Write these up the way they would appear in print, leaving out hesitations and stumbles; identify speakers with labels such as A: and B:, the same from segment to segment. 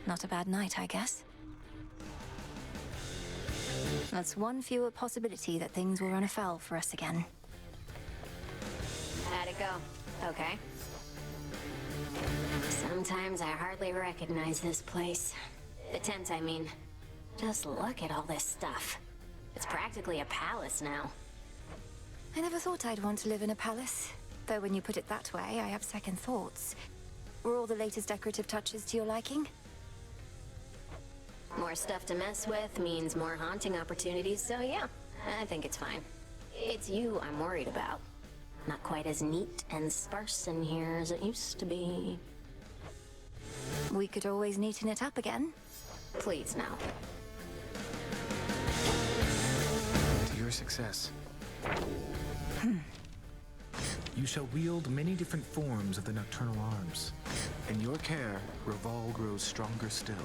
A: Not a bad night, I guess. That's one fewer possibility that things will run afoul for us again.
B: How'd it go? Okay. Sometimes I hardly recognize this place. The tent, I mean. Just look at all this stuff. It's practically a palace now.
A: I never thought I'd want to live in a palace. Though when you put it that way, I have second thoughts. Were all the latest decorative touches to your liking?
B: More stuff to mess with means more haunting opportunities, so yeah, I think it's fine. It's you I'm worried about. Not quite as neat and sparse in here as it used to be.
A: We could always neaten it up again.
B: Please, no.
C: To your success. You shall wield many different forms of the nocturnal arms. In your care, Raval grows stronger still.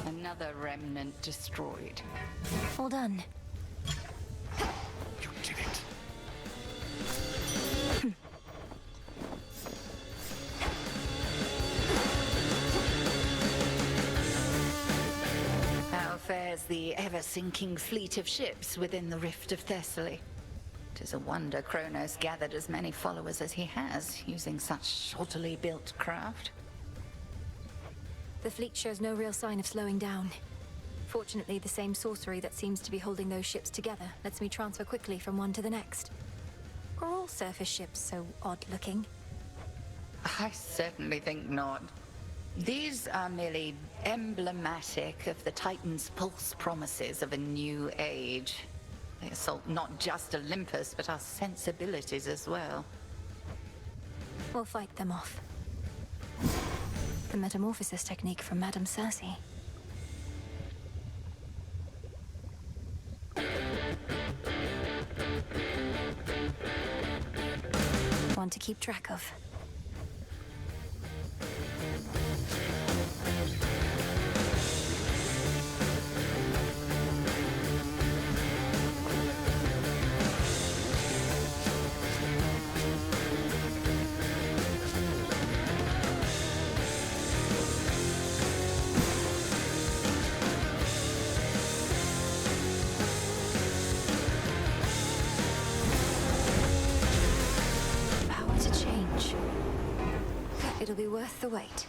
D: Another remnant destroyed.
A: All done.
C: You did it.
D: How fares the ever-sinking fleet of ships within the Rift of Thessaly? 'Tis a wonder Kronos gathered as many followers as he has, using such shoddily built craft.
A: The fleet shows no real sign of slowing down. Fortunately, the same sorcery that seems to be holding those ships together lets me transfer quickly from one to the next. Are all surface ships so odd-looking?
D: I certainly think not. These are merely emblematic of the Titan's false promises of a new age. They assault not just Olympus, but our sensibilities as well.
A: We'll fight them off. The metamorphosis technique from Madame Circe. One to keep track of. It'll be worth the wait.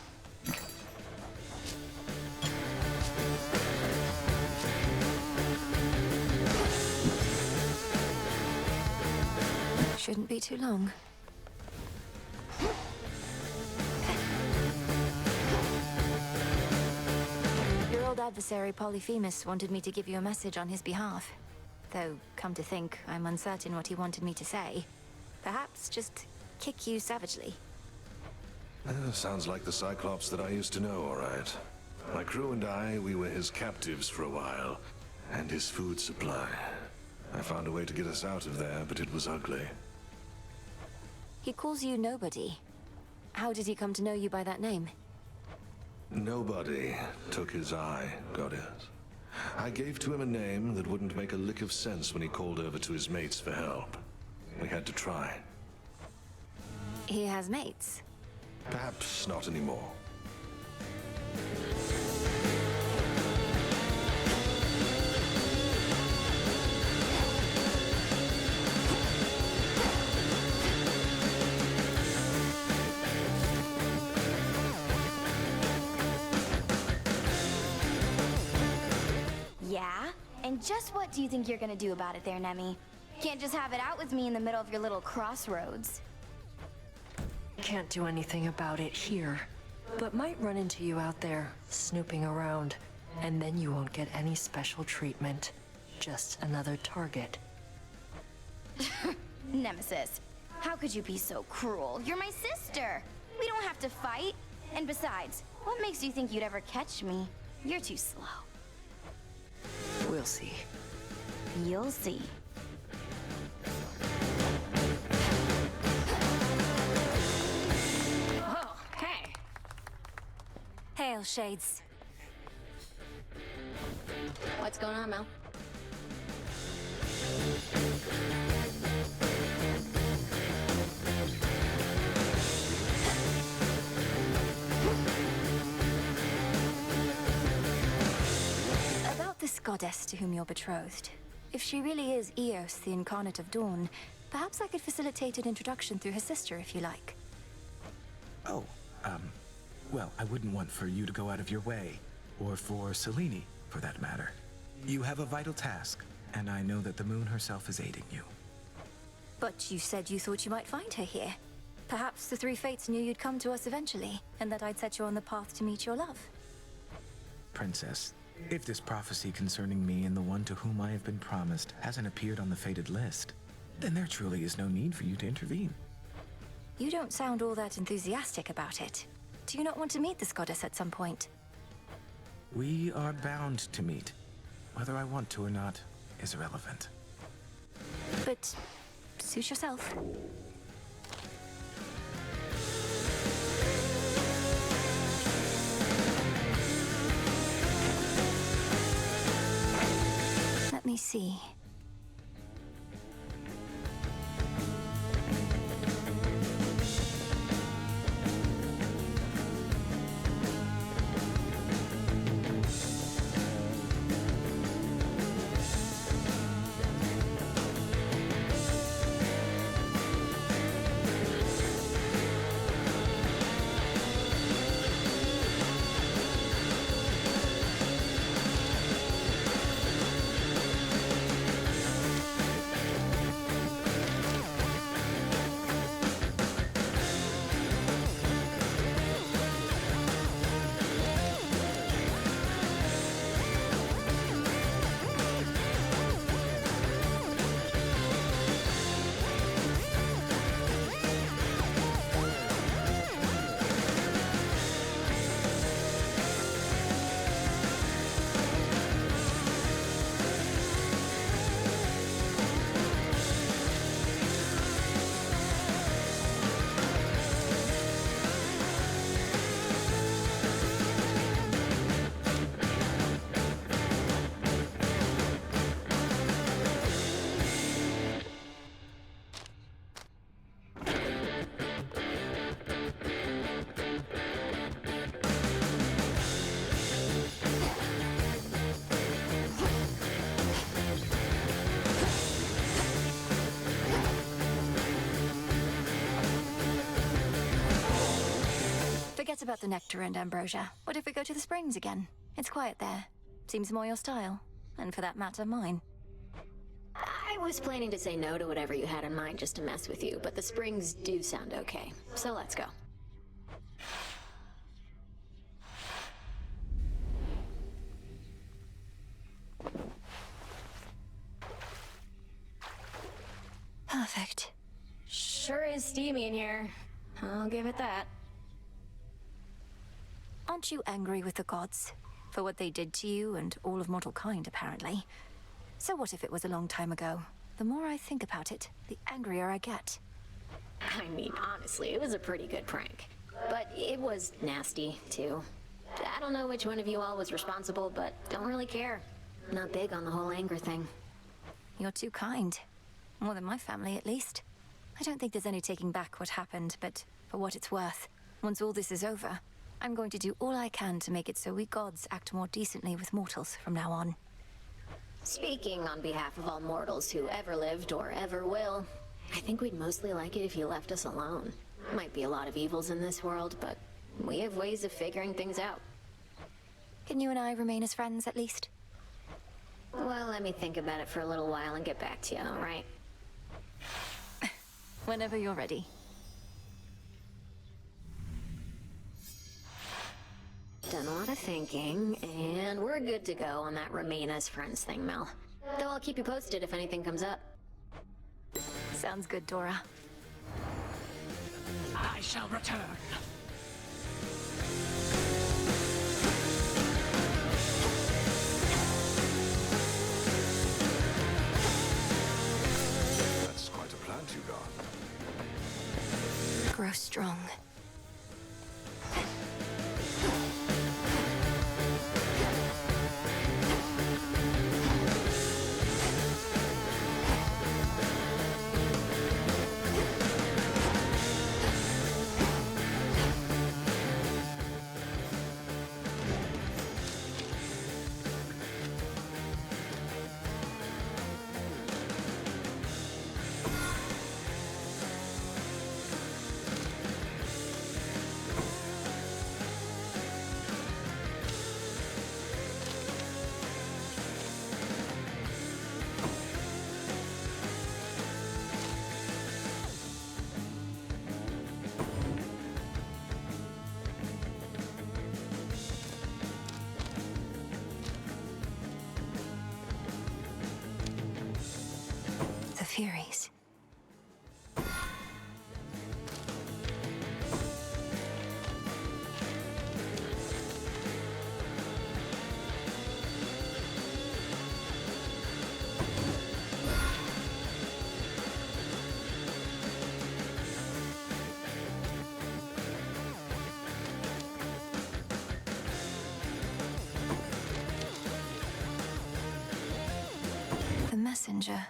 A: Shouldn't be too long. Your old adversary Polyphemus wanted me to give you a message on his behalf. Though, come to think, I'm uncertain what he wanted me to say. Perhaps just kick you savagely.
E: Sounds like the Cyclops that I used to know, all right. My crew and I, we were his captives for a while, and his food supply. I found a way to get us out of there, but it was ugly.
A: He calls you Nobody. How did he come to know you by that name?
E: Nobody took his eye, Goddess. I gave to him a name that wouldn't make a lick of sense when he called over to his mates for help. We had to try.
A: He has mates?
E: Perhaps not anymore.
F: Yeah? And just what do you think you're gonna do about it there, Nemi? Can't just have it out with me in the middle of your little crossroads.
G: Can't do anything about it here, but might run into you out there, snooping around, and then you won't get any special treatment. Just another target.
F: Nemesis, how could you be so cruel? You're my sister! We don't have to fight. And besides, what makes you think you'd ever catch me? You're too slow.
G: We'll see.
F: You'll see.
B: Whoa, hey.
A: Hail, Shades.
B: What's going on, Mel?
A: About this goddess to whom you're betrothed. If she really is Eos, the incarnate of dawn, perhaps I could facilitate an introduction through her sister, if you like.
C: Oh, well, I wouldn't want for you to go out of your way, or for Selene, for that matter. You have a vital task, and I know that the moon herself is aiding you.
A: But you said you thought you might find her here. Perhaps the three fates knew you'd come to us eventually, and that I'd set you on the path to meet your love.
C: Princess, if this prophecy concerning me and the one to whom I have been promised hasn't appeared on the fated list, then there truly is no need for you to intervene.
A: You don't sound all that enthusiastic about it. Do you not want to meet this goddess at some point?
C: We are bound to meet. Whether I want to or not is irrelevant.
A: But suit yourself. Let me see. Forget about the nectar and ambrosia. What if we go to the springs again? It's quiet there. Seems more your style. And for that matter, mine.
B: I was planning to say no to whatever you had in mind just to mess with you, but the springs do sound okay. So let's go.
A: Perfect.
B: Sure is steamy in here. I'll give it that.
A: Aren't you angry with the gods? For what they did to you and all of mortal kind, apparently. So what if it was a long time ago? The more I think about it, the angrier I get.
B: I mean, honestly, it was a pretty good prank. But it was nasty, too. I don't know which one of you all was responsible, but don't really care. Not big on the whole anger thing.
A: You're too kind. More than my family, at least. I don't think there's any taking back what happened, but for what it's worth, once all this is over, I'm going to do all I can to make it so we gods act more decently with mortals from now on.
B: Speaking on behalf of all mortals who ever lived or ever will, I think we'd mostly like it if you left us alone. Might be a lot of evils in this world, but we have ways of figuring things out.
A: Can you and I remain as friends, at least?
B: Well, let me think about it for a little while and get back to you, all right?
A: Whenever you're ready.
B: Done a lot of thinking, and we're good to go on that remain as friends thing, Mel. Though I'll keep you posted if anything comes up.
A: Sounds good, Dora.
H: I shall return.
E: That's quite a plant you got.
A: Grow strong. The Furies. The messenger.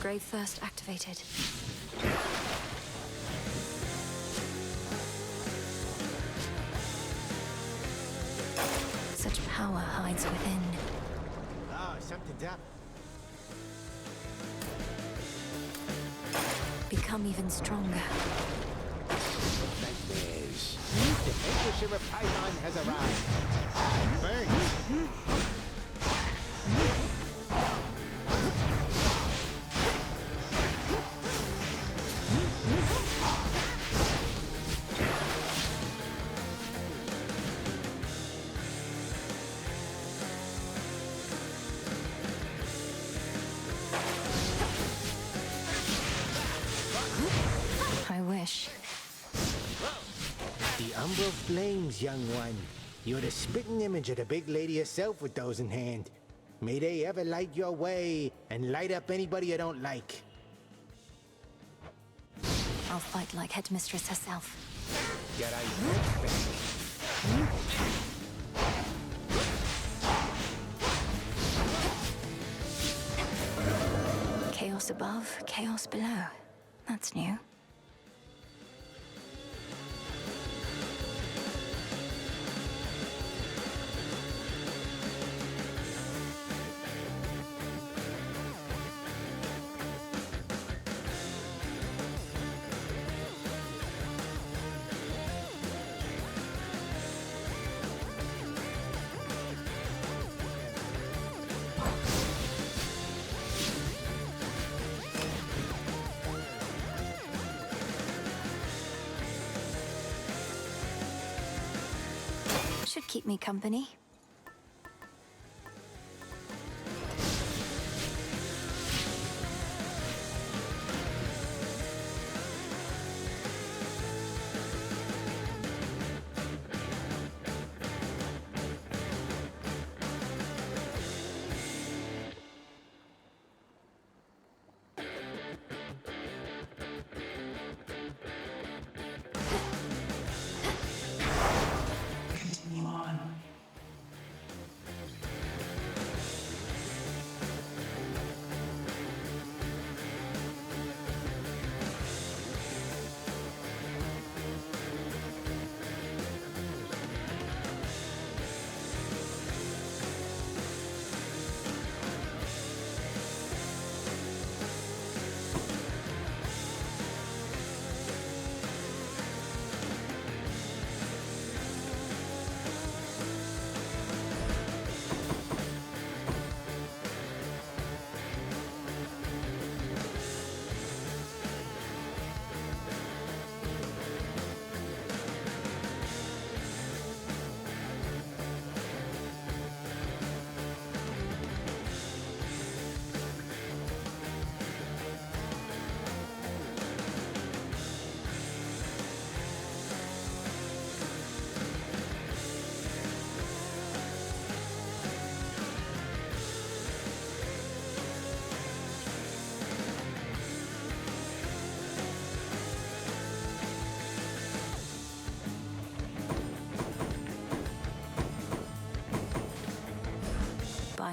A: Grave Thirst activated. Such power hides within.
I: Oh, something's up.
A: Become even stronger.
I: Nightmares. The Anchor of Python has arrived. Burns.
A: I wish.
I: The umbral flames, young one. You're the spitting image of the big lady herself with those in hand. May they ever light your way and light up anybody you don't like.
A: I'll fight like Headmistress herself.
I: Get out your
A: Chaos above, chaos below. That's new. Should keep me company.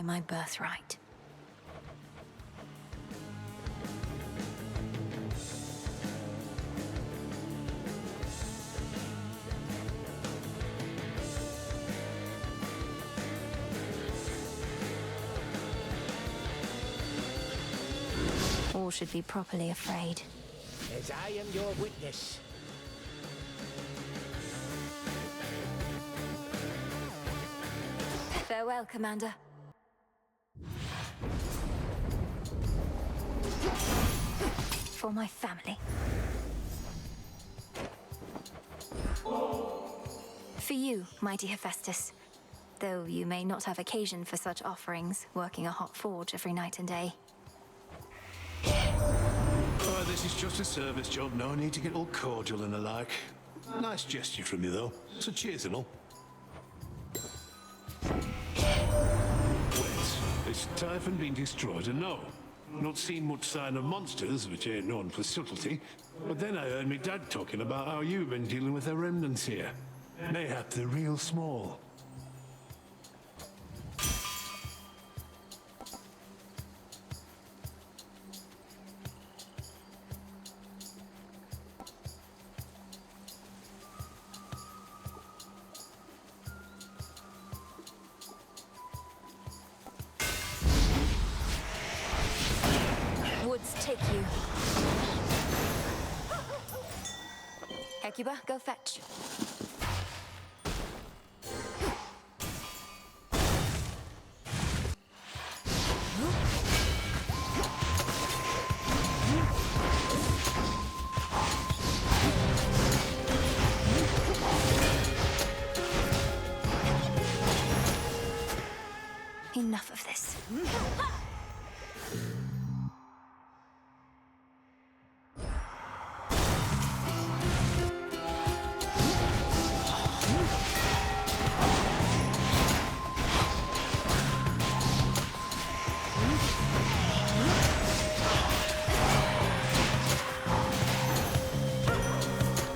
A: by my birthright. All should be properly afraid.
I: As I am your witness.
A: Farewell, Commander. For my family. For you, mighty Hephaestus. Though you may not have occasion for such offerings, working a hot forge every night and day.
H: Oh, this is just a service job. No need to get all cordial and the like. Nice gesture from you, though. So cheers and all. Wait, is Typhon being destroyed? And no, not seen much sign of monsters, which ain't known for subtlety. But then I heard me dad talking about how you've been dealing with the remnants here. Mayhap they're real small.
A: Woods take you. Hecuba, go fetch. Enough of this.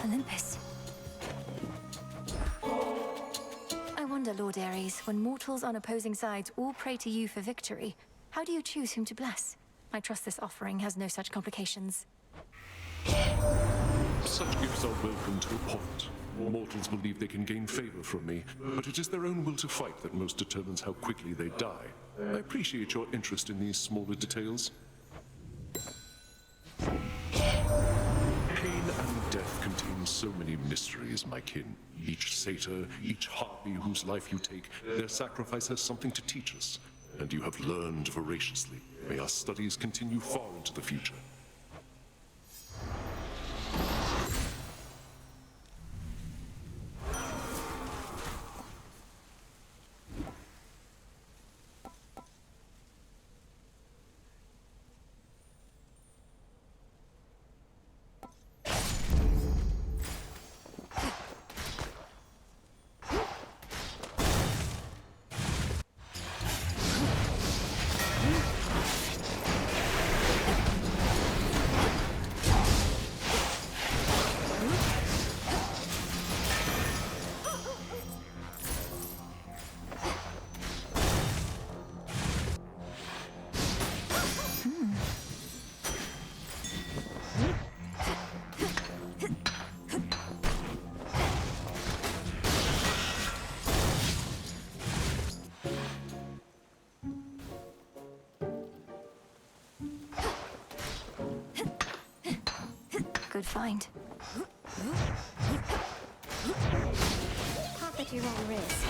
A: Olympus. I wonder, Lord Ares, when mortals on opposing sides all pray to you for victory, how do you choose whom to bless? I trust this offering has no such complications.
J: Such gifts are welcome to a point. Mortals believe they can gain favor from me, but it is their own will to fight that most determines how quickly they die. I appreciate your interest in these smaller details. Pain and death contain so many mysteries, my kin. Each satyr, each harpy whose life you take, their sacrifice has something to teach us. And you have learned voraciously. May our studies continue far into the future.
A: Good find.
B: Pop at your own risk.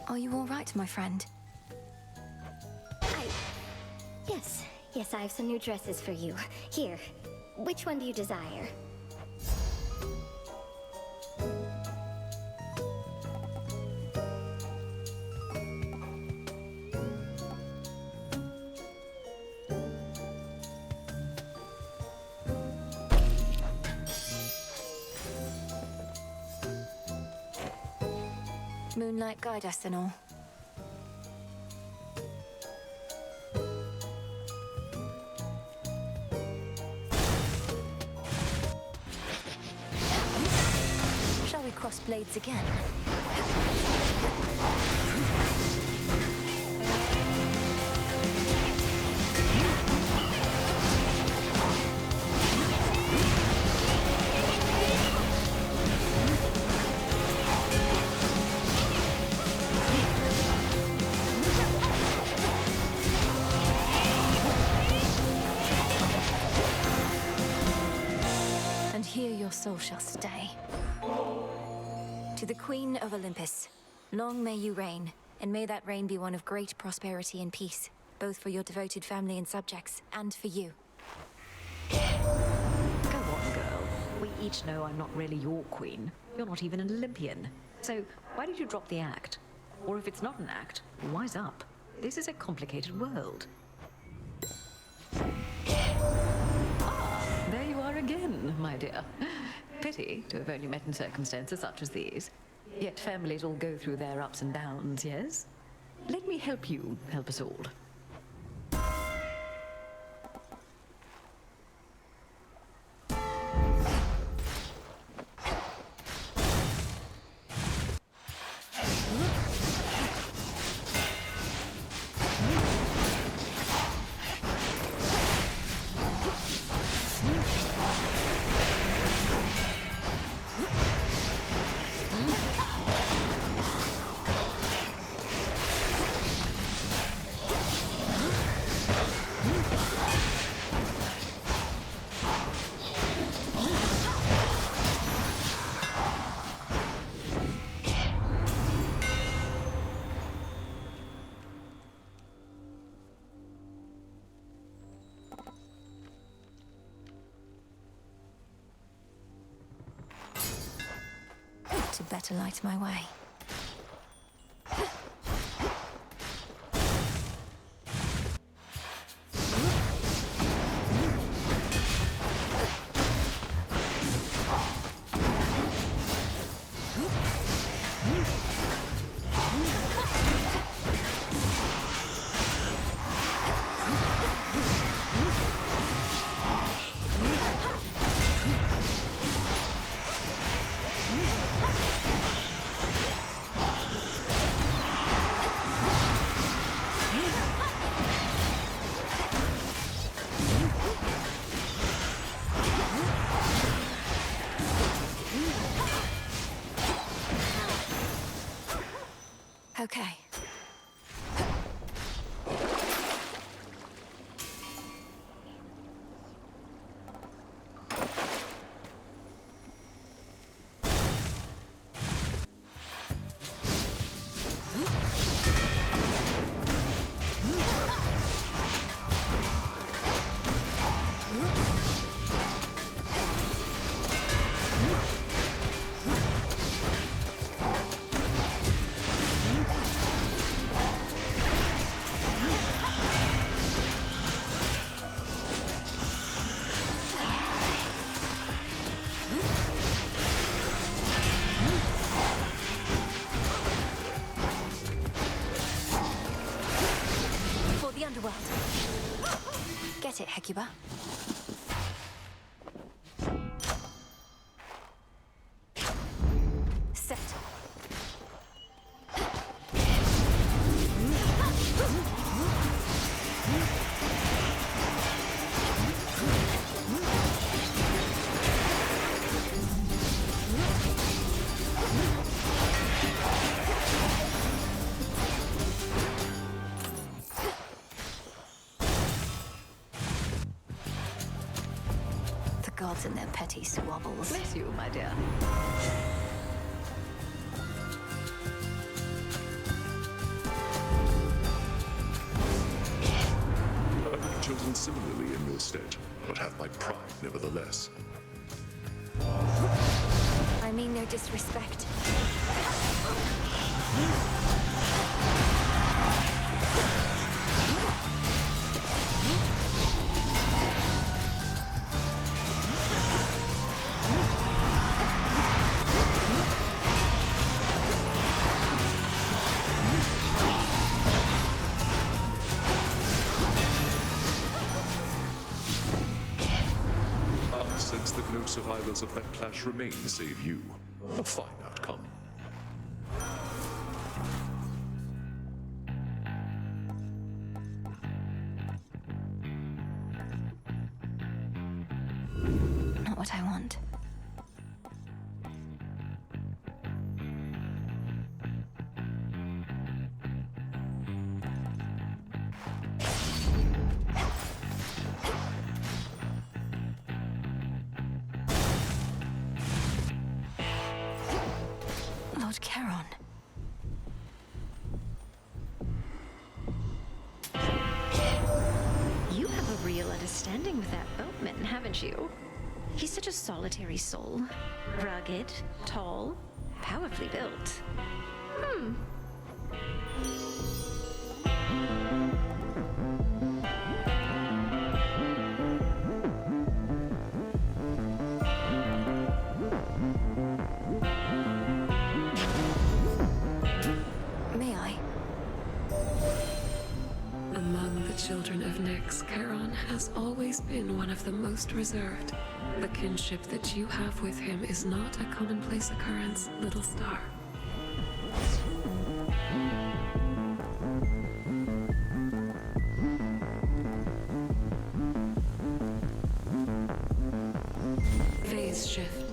A: Are you all right, my friend?
B: Yes, I have some new dresses for you. Here, which one do you desire?
A: Moonlight guide us and all. blades again. And here your soul shall stay. To the Queen of Olympus, long may you reign, and may that reign be one of great prosperity and peace, both for your devoted family and subjects, and for you.
K: Go on, girl. We each know I'm not really your queen. You're not even an Olympian. So why did you drop the act? Or if it's not an act, wise up. This is a complicated world. Ah, there you are again, my dear. Pity to have only met in circumstances such as these. Yet families all go through their ups and downs, yes? Let me help you help us all.
A: To better light my way. Okay. Get it, Hecuba. Set. Gods and their petty squabbles.
K: Bless you, my dear.
J: I would have chosen similarly in your stead, but have my pride nevertheless.
A: I mean no disrespect.
J: I sense that no survivors of that clash remain save you. A fine outcome.
A: what I want. Lord Charon.
K: You have a real understanding with that boatman, haven't you? He's such a solitary soul. Rugged, tall, powerfully built.
A: May I?
L: Among the children of Nyx, Charon has always been one of the most reserved. The kinship that you have with him is not a commonplace occurrence, little star. Phase shift.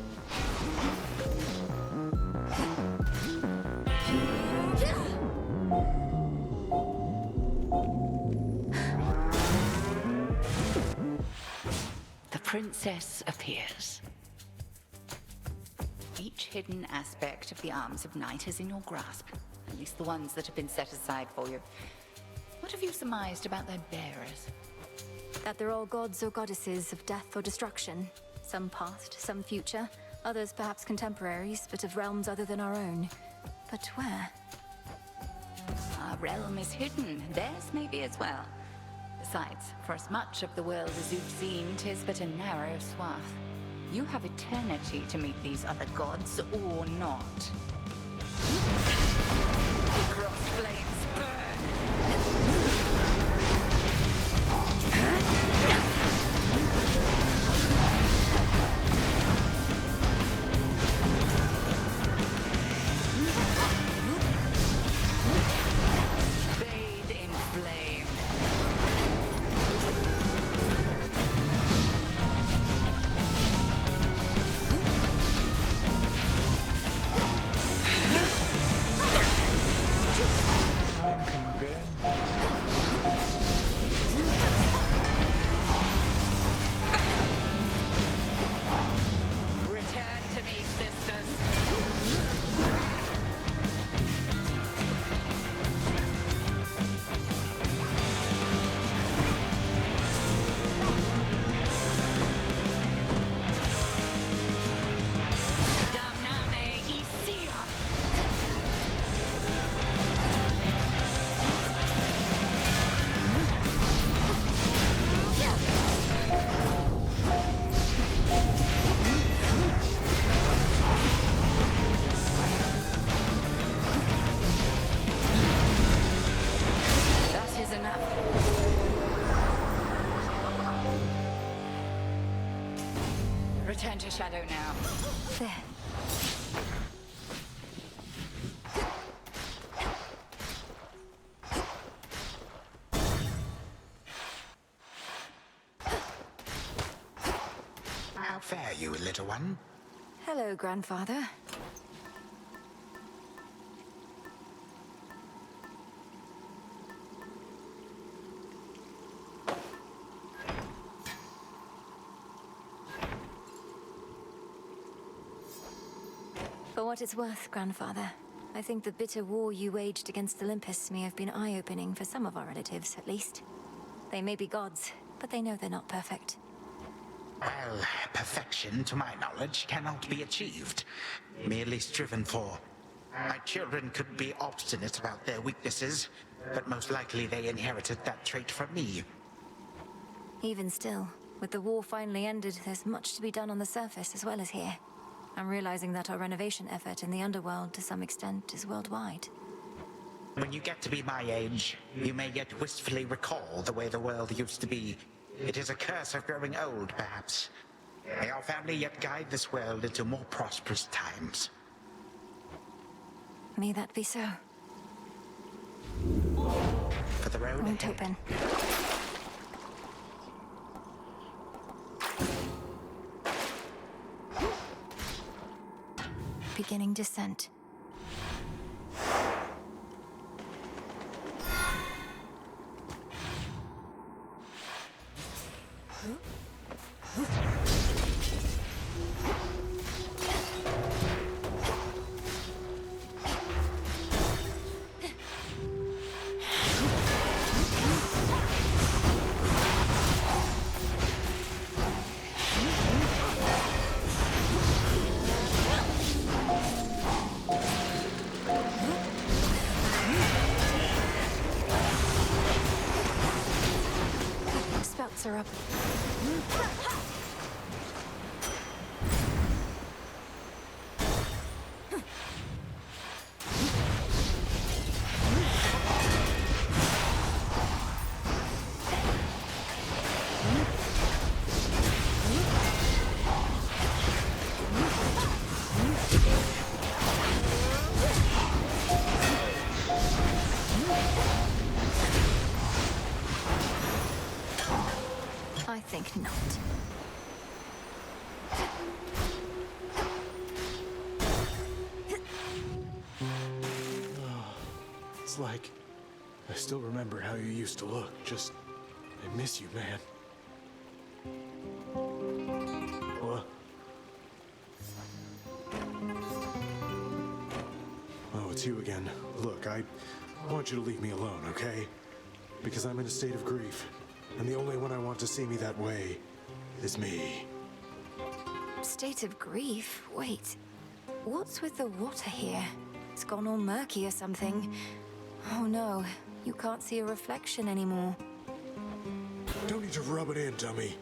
D: The princess appears. Each hidden aspect of the arms of night is in your grasp, at least the ones that have been set aside for you. What have you surmised about their bearers?
A: That they're all gods or goddesses of death or destruction. Some past, some future, others perhaps contemporaries, but of realms other than our own. But where?
D: Our realm is hidden, theirs may be as well. Besides, for as much of the world as you've seen, 'tis but a narrow swath. You have eternity to meet these other gods, or not. The cross flames burn! Bathe in flame. Return to me, sisters. Damname Isia. That is enough. Return to shadow now.
A: There.
M: How fare you, little one?
A: Hello, grandfather. For what it's worth, grandfather, I think the bitter war you waged against Olympus may have been eye-opening for some of our relatives, at least. They may be gods, but they know they're not perfect.
M: Well, perfection, to my knowledge, cannot be achieved. Merely striven for. My children could be obstinate about their weaknesses, but most likely they inherited that trait from me.
A: Even still, with the war finally ended, there's much to be done on the surface as well as here. I'm realizing that our renovation effort in the underworld, to some extent, is worldwide.
M: When you get to be my age, you may yet wistfully recall the way the world used to be. It is a curse of growing old, perhaps. May our family yet guide this world into more prosperous times.
A: May that be so.
M: For the road
A: Won't
M: ahead.
A: open. beginning descent. Spouts are up. I think not.
N: It's like I still remember how you used to look. Just, I miss you, man. What? Oh, it's you again. Look, I want you to leave me alone, okay? Because I'm in a state of grief. And the only one I want to see me that way is me.
A: State of grief? Wait. What's with the water here? It's gone all murky or something. Oh no, you can't see a reflection anymore.
N: Don't need to rub it in, dummy.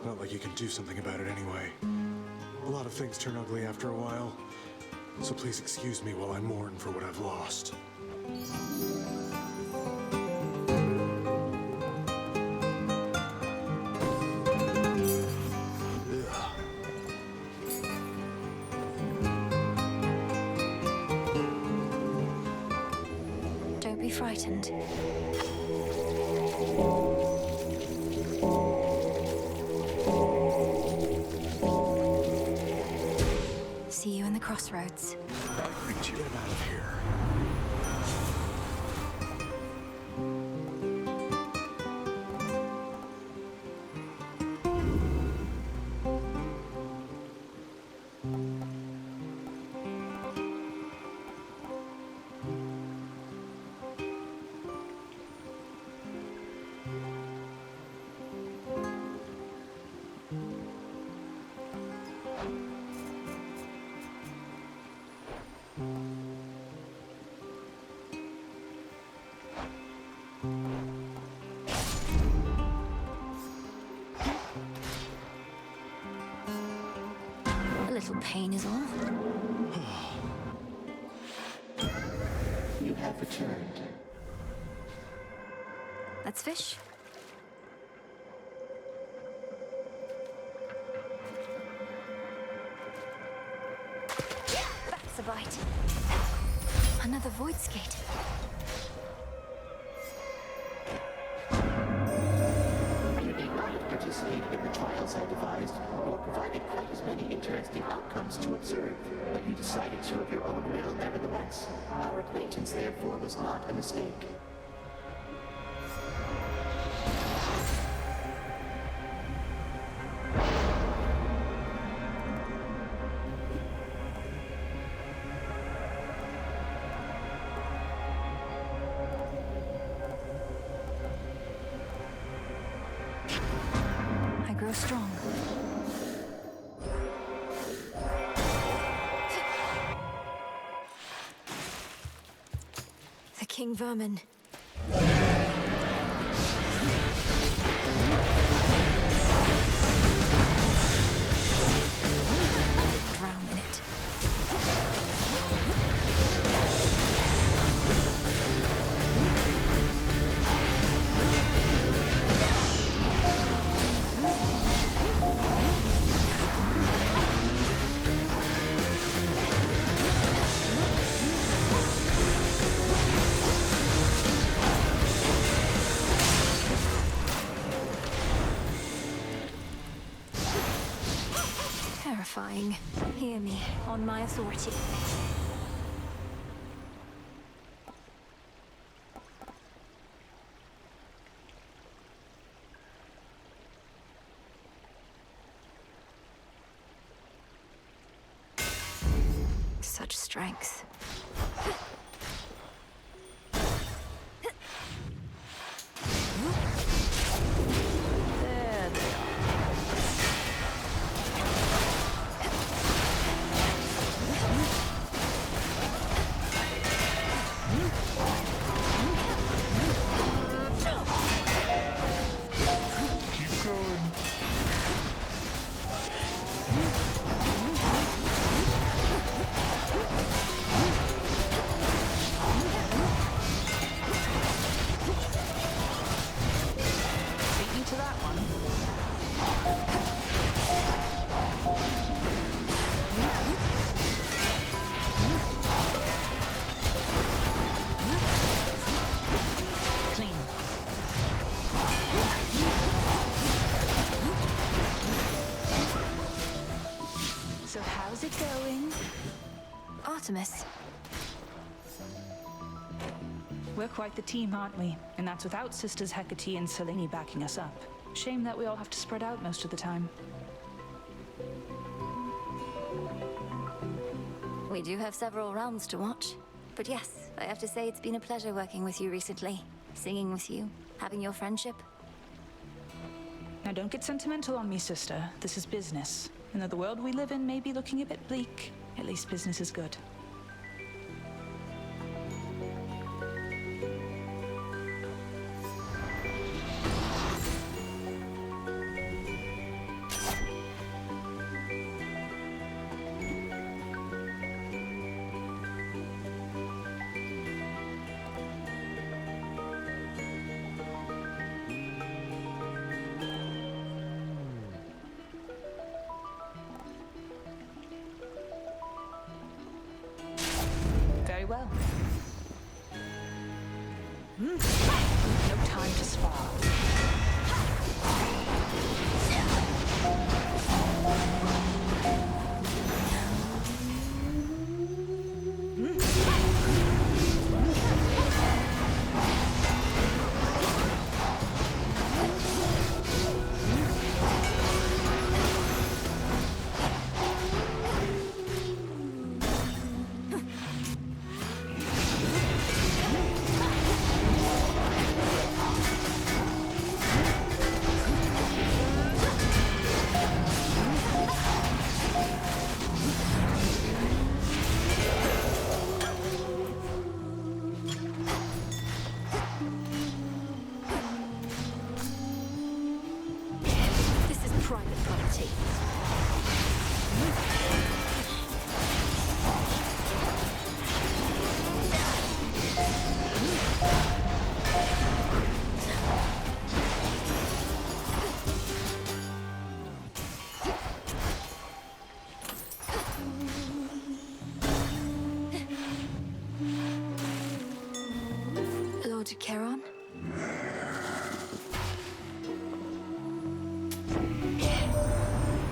N: Not like you can do something about it anyway. A lot of things turn ugly after a while. So please excuse me while I mourn for what I've lost.
A: Don't be frightened. See you in the crossroads.
N: Get him out of here.
A: A little pain is all.
O: You have returned.
A: Let's fish. That's a bite. Another void skate.
O: You need not have participated in the trials I devised, nor provided quite as many interesting outcomes to observe, but you decided to of your own will nevertheless. Our acquaintance, therefore, was not a mistake.
A: I grow strong. The king vermin. Drown in it. terrifying. Hear me, on my authority. Such strength.
K: There they are.
H: Keep going.
K: Beat you to that one. Clean.
F: So how's it going?
A: Artemis.
P: We're quite the team, aren't we? And that's without Sisters Hecate and Selene backing us up. Shame that we all have to spread out most of the time.
A: We do have several rounds to watch. But yes, I have to say it's been a pleasure working with you recently. Singing with you, having your friendship.
P: Now don't get sentimental on me, sister. This is business. And though the world we live in may be looking a bit bleak, at least business is good. Very well. No time to spar.
A: This is private property. Lord Charon?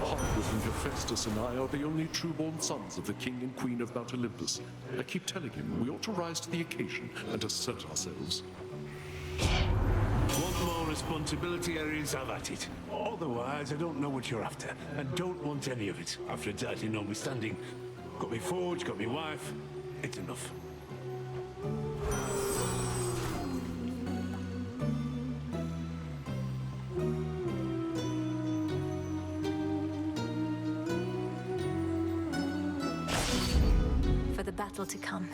J: Heartless and Hephaestus and I are the only true-born sons of the king and queen of Mount Olympus. I keep telling him we ought to rise to the occasion and assert ourselves.
H: Want more responsibility, Ares? Have at it. Otherwise, I don't know what you're after, and don't want any of it. After dirty notwithstanding, got me forge, got me wife. It's enough.
A: For the battle to come.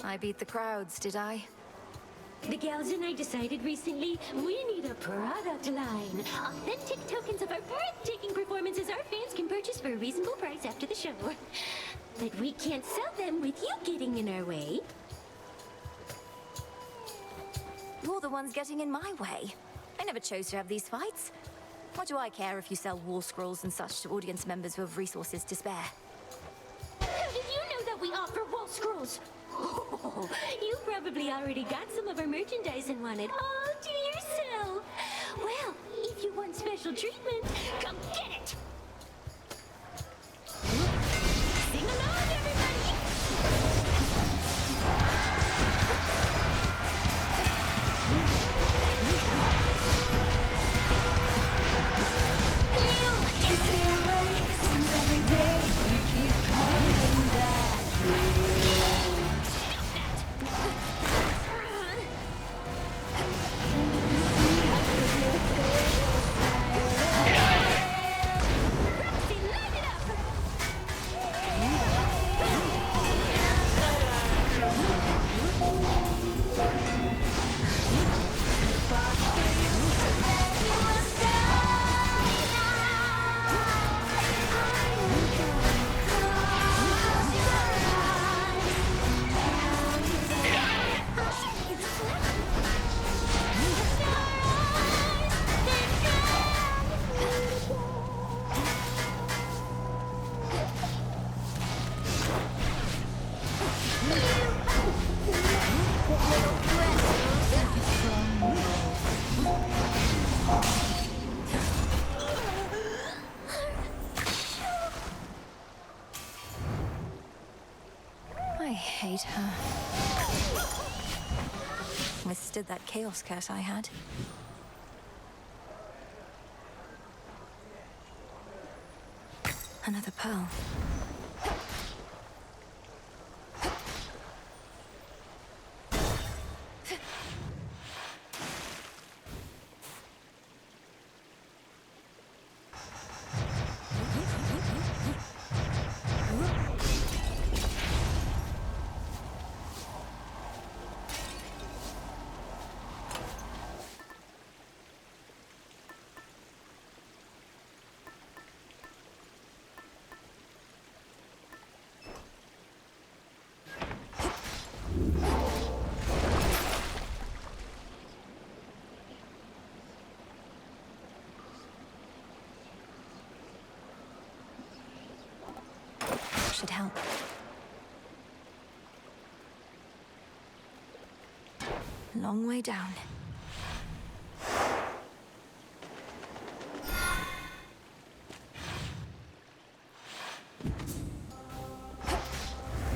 A: I beat the crowds, did I?
Q: The gals and I decided recently we need a product line. Authentic tokens of our breathtaking performances our fans can purchase for a reasonable price after the show. But we can't sell them with you getting in our way.
A: You're the ones getting in my way. I never chose to have these fights. What do I care if you sell war scrolls and such to audience members who have resources to spare?
Q: How did you know that we offer wall scrolls? Oh, you probably already got some of our merchandise and want it all to Well, if you want special treatment, come get it! Sing along, everybody!
A: I hate her. Withstood that chaos curse I had. Another pearl. Should help. Long way down.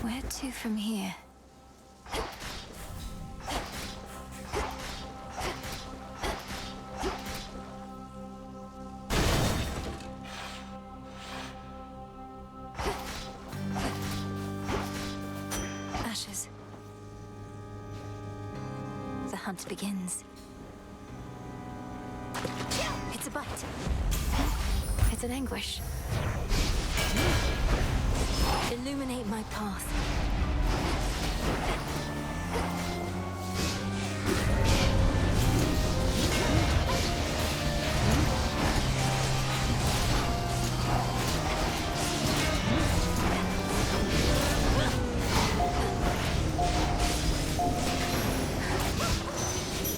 A: Where to from here? Ashes. The hunt begins. It's a bite. It's an anguish. Illuminate my path.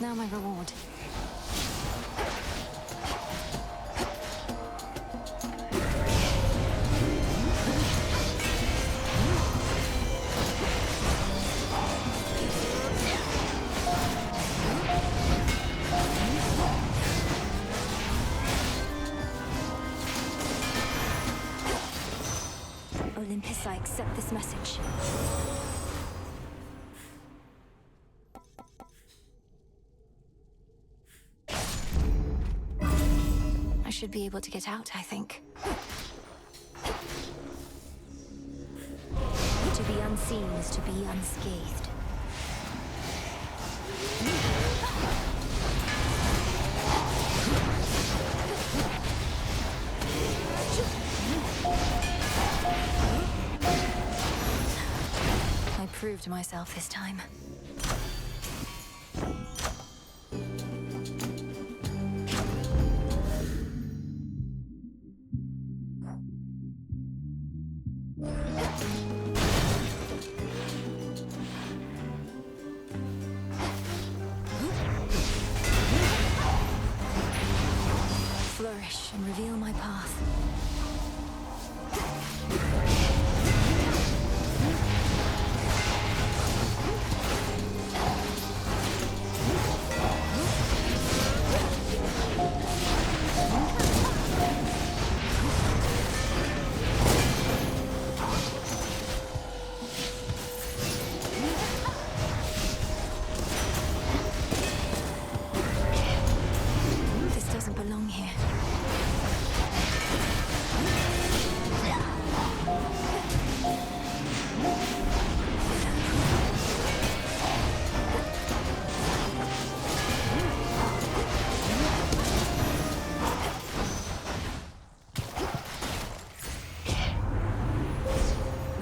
A: Now my reward. Olympus, I accept this message. I should be able to get out, I think. To be unseen is to be unscathed. I proved myself this time. Flourish and reveal my path.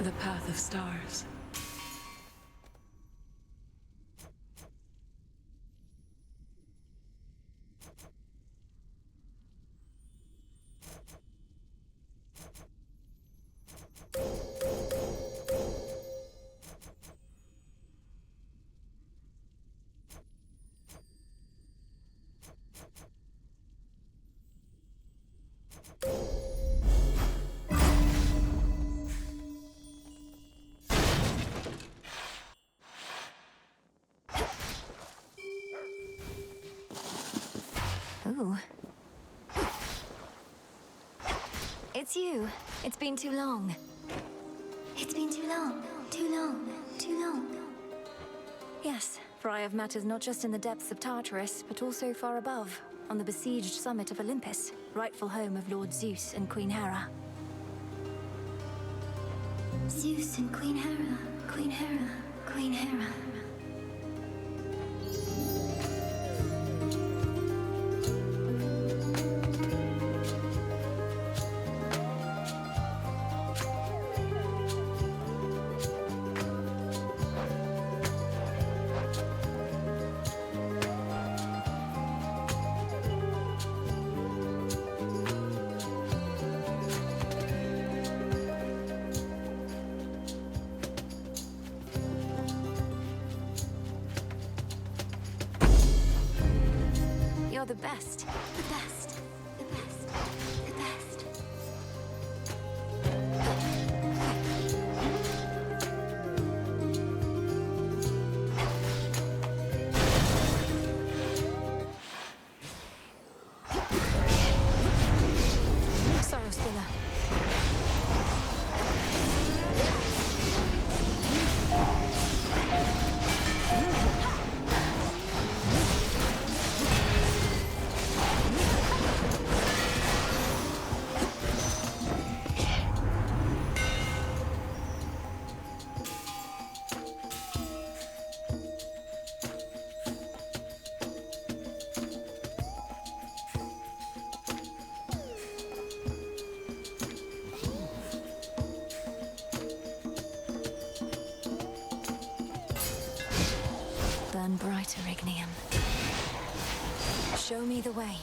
L: the path of stars.
A: Ooh. It's you. It's been too long.
F: It's been too long, too long, too long.
A: Yes, for I have matters not just in the depths of Tartarus, but also far above, on the besieged summit of Olympus, rightful home of Lord Zeus and Queen Hera.
F: Zeus and Queen Hera, Queen Hera, Queen Hera.
A: You're the best.
F: The best, the best, the best.
A: Sorrow Stiller. Burn brighter, Ignium. Show me the way.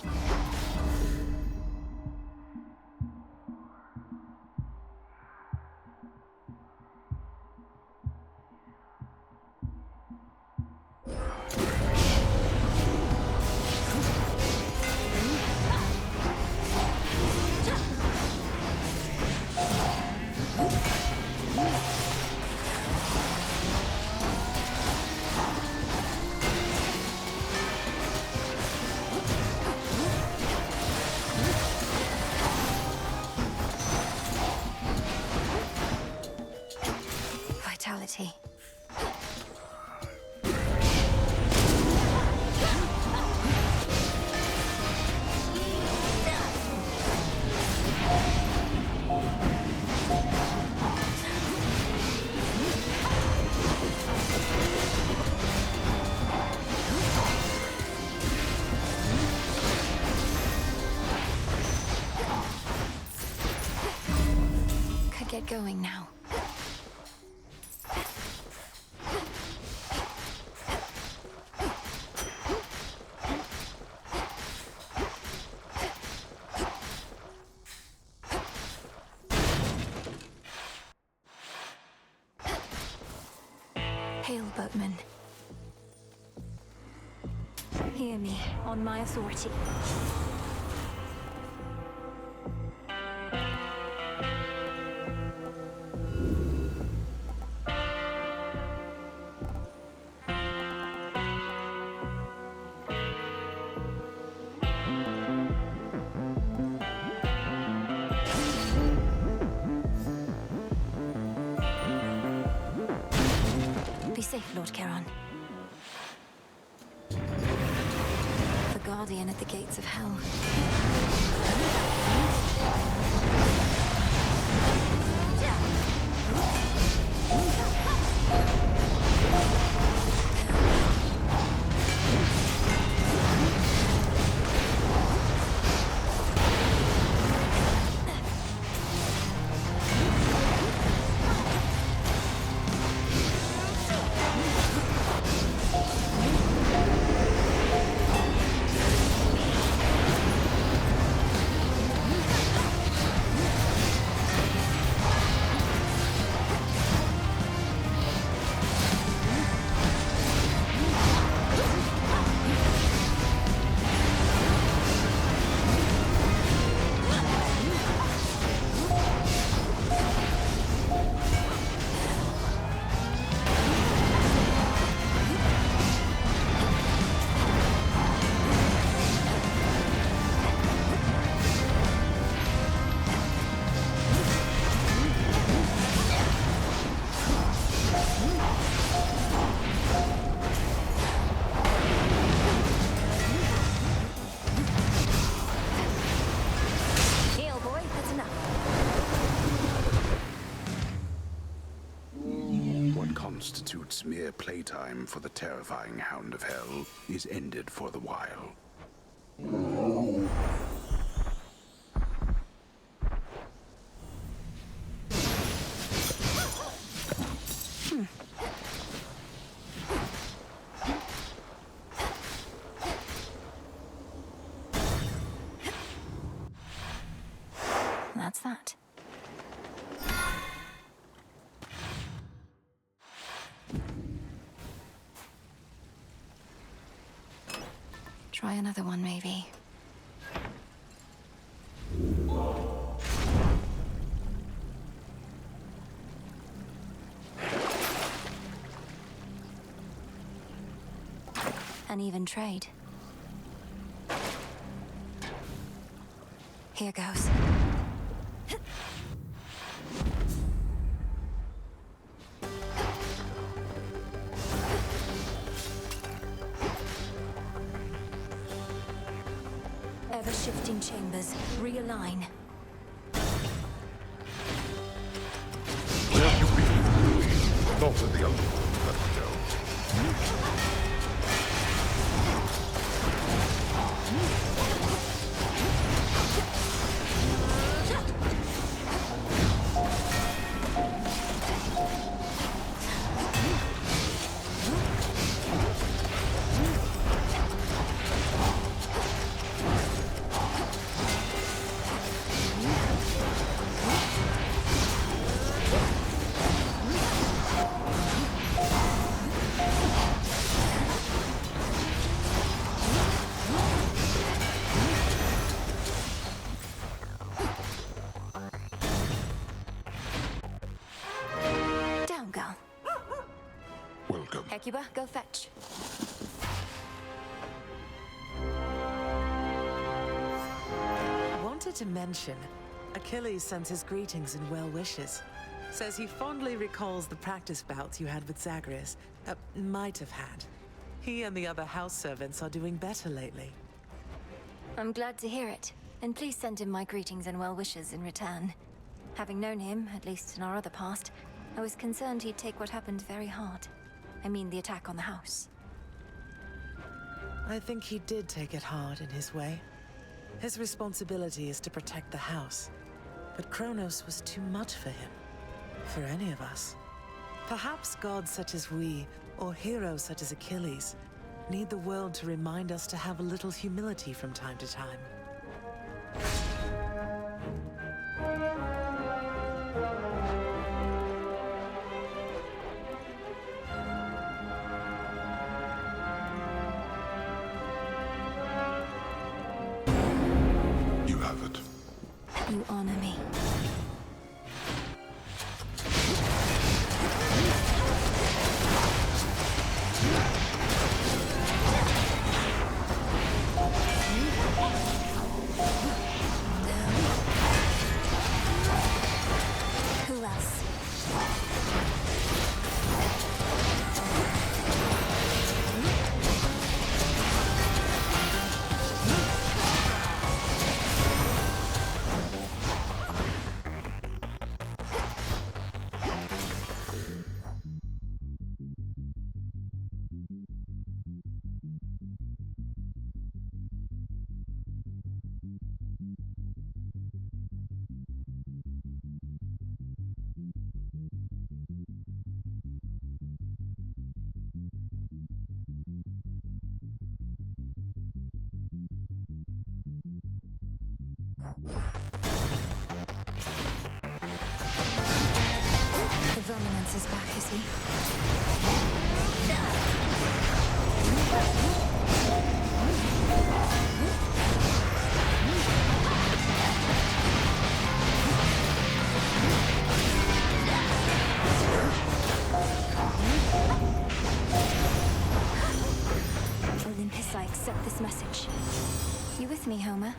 A: Vitality. Could get going now. Hail, boatman. Hear me, on my authority. Be safe, Lord Charon. The Guardian at the gates of hell.
R: constitutes mere playtime for the terrifying Hound of Hell is ended for the while.
A: That's that. Try another one, maybe. An even trade. Here goes. Ever-shifting chambers. Realign.
J: Where have you been? Not at the other one. Let me go.
A: Down, girl.
J: Welcome.
A: Hecuba, go fetch.
S: Wanted to mention, Achilles sends his greetings and well wishes. Says he fondly recalls the practice bouts you had with Zagreus. Might have had. He and the other house servants are doing better lately.
A: I'm glad to hear it. And please send him my greetings and well wishes in return. Having known him, at least in our other past, I was concerned he'd take what happened very hard. I mean, the attack on the house.
S: I think he did take it hard in his way. His responsibility is to protect the house. But Kronos was too much for him. For any of us. Perhaps gods such as we, or heroes such as Achilles, need the world to remind us to have a little humility from time to time.
J: You have it.
A: You honor me. Who else? The Dominance is back, is he? Olympus, I accept this message. You with me, Homer?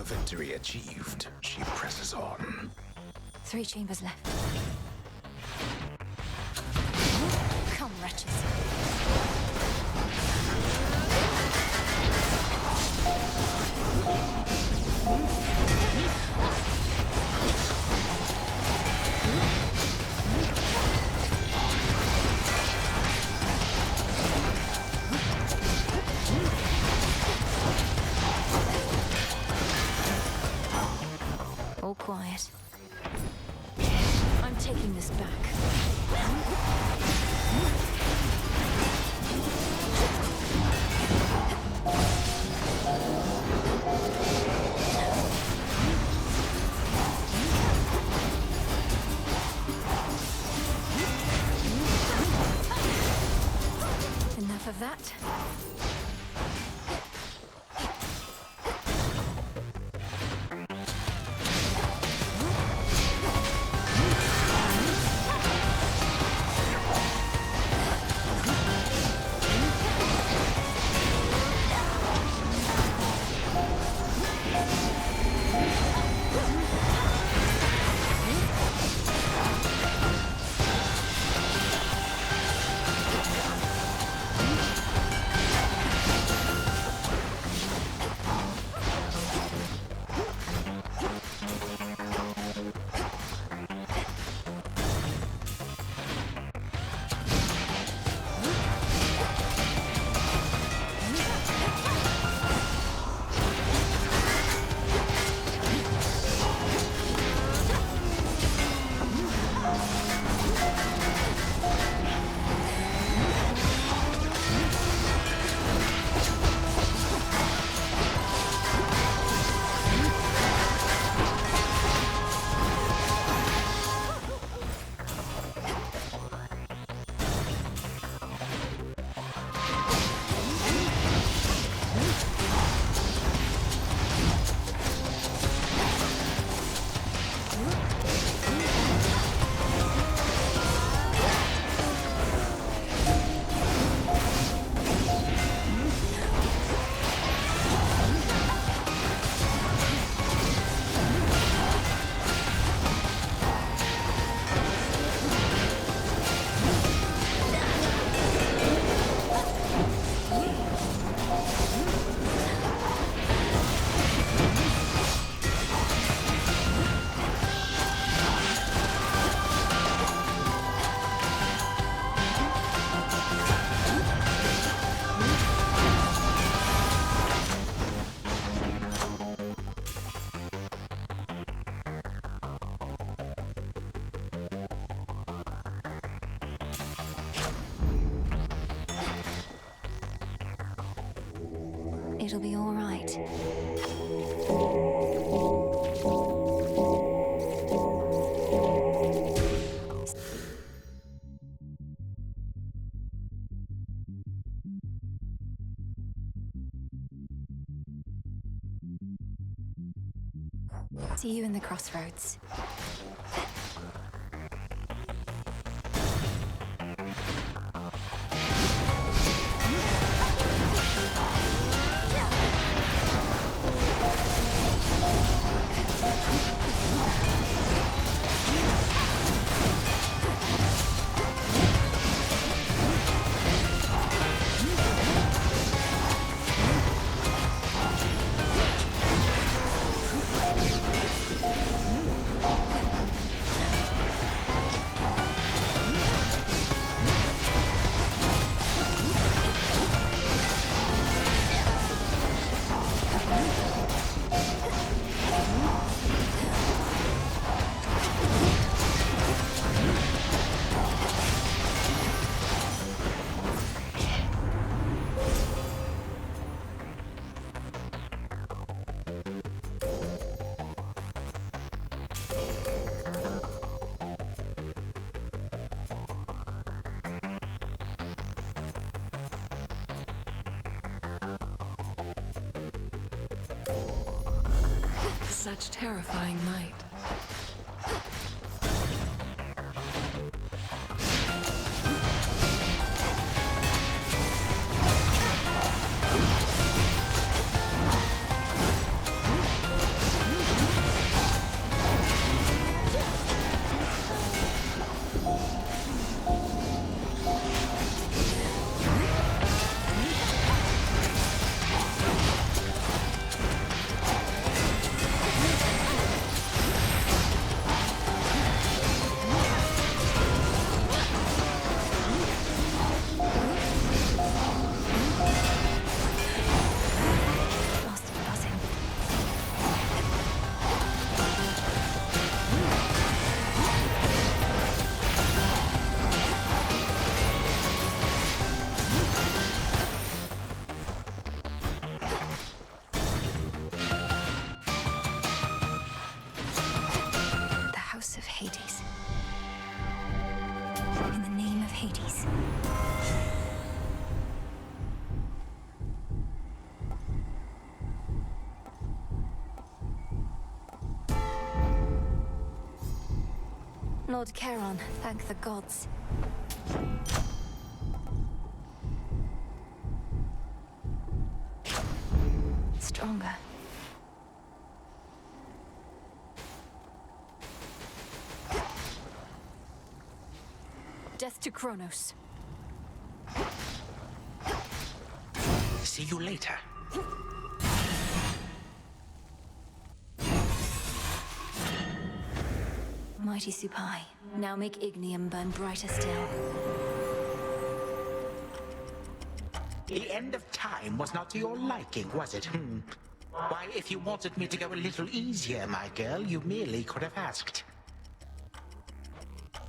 R: victory achieved, she presses on.
A: 3 chambers left. Come, wretches. All quiet. I'm taking this back. Enough of that. It'll be all right. See you in the crossroads.
L: Such terrifying might.
A: Lord Charon, thank the gods. Stronger. Death to Kronos.
M: See you later.
A: Mighty Supai, now make Ignium burn brighter still.
M: The end of time was not to your liking, was it? Why, if you wanted me to go a little easier, my girl, you merely could have asked.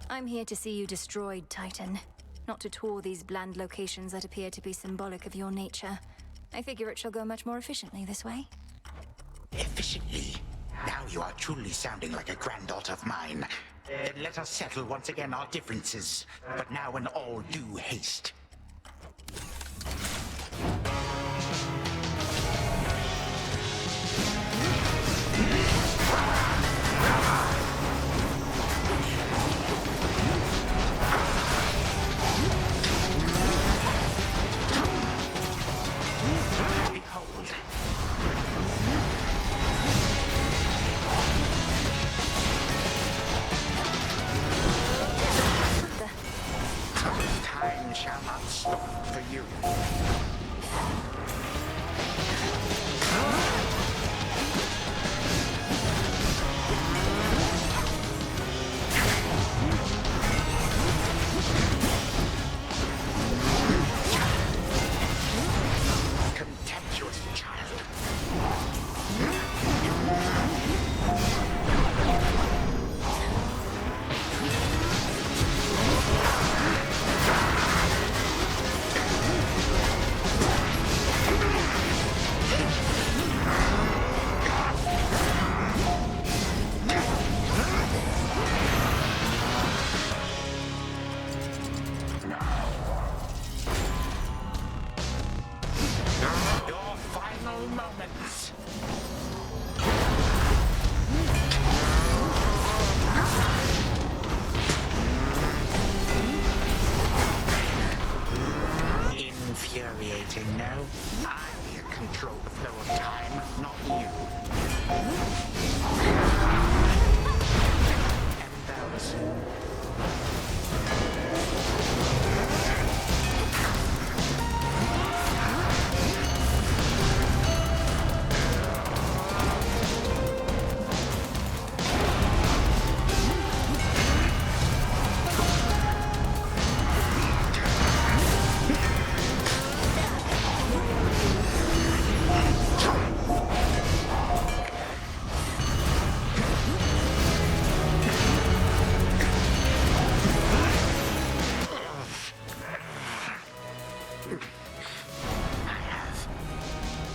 A: I'm here to see you destroyed, Titan. Not to tour these bland locations that appear to be symbolic of your nature. I figure it shall go much more efficiently this way.
M: Efficiently? Now you are truly sounding like a granddaughter of mine. Then let us settle once again our differences, but now in all due haste. Behold. Time shall not stop for you. Contemptuous child. Your final moments. Infuriating, no? I control the flow of time, not you. Embarrassing.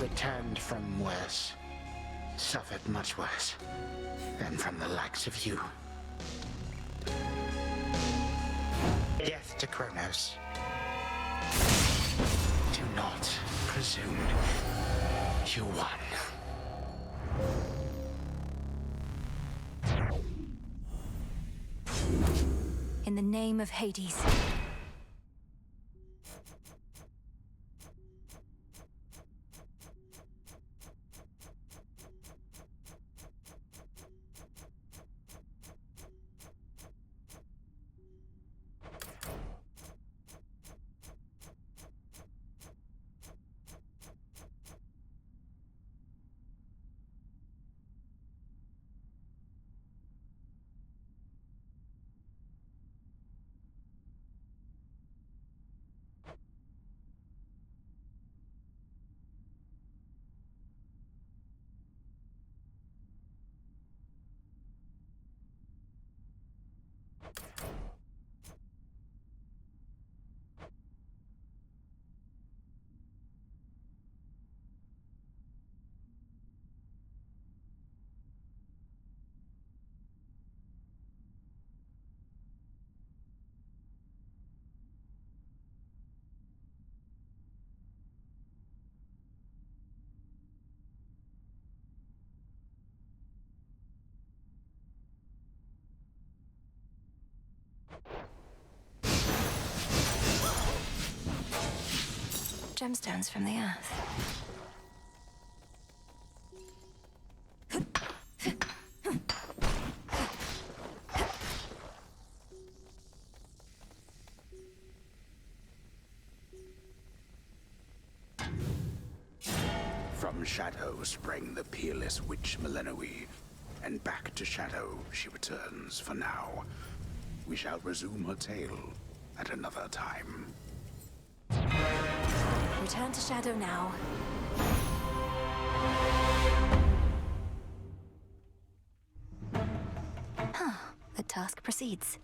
M: Returned from worse. Suffered much worse than from the likes of you. Death to Kronos. Do not presume. You won.
A: In the name of Hades. gemstones from the earth.
R: From Shadow sprang the peerless witch Melenoe, and back to Shadow she returns for now. We shall resume her tale at another time.
A: Return to Shadow now. The task proceeds.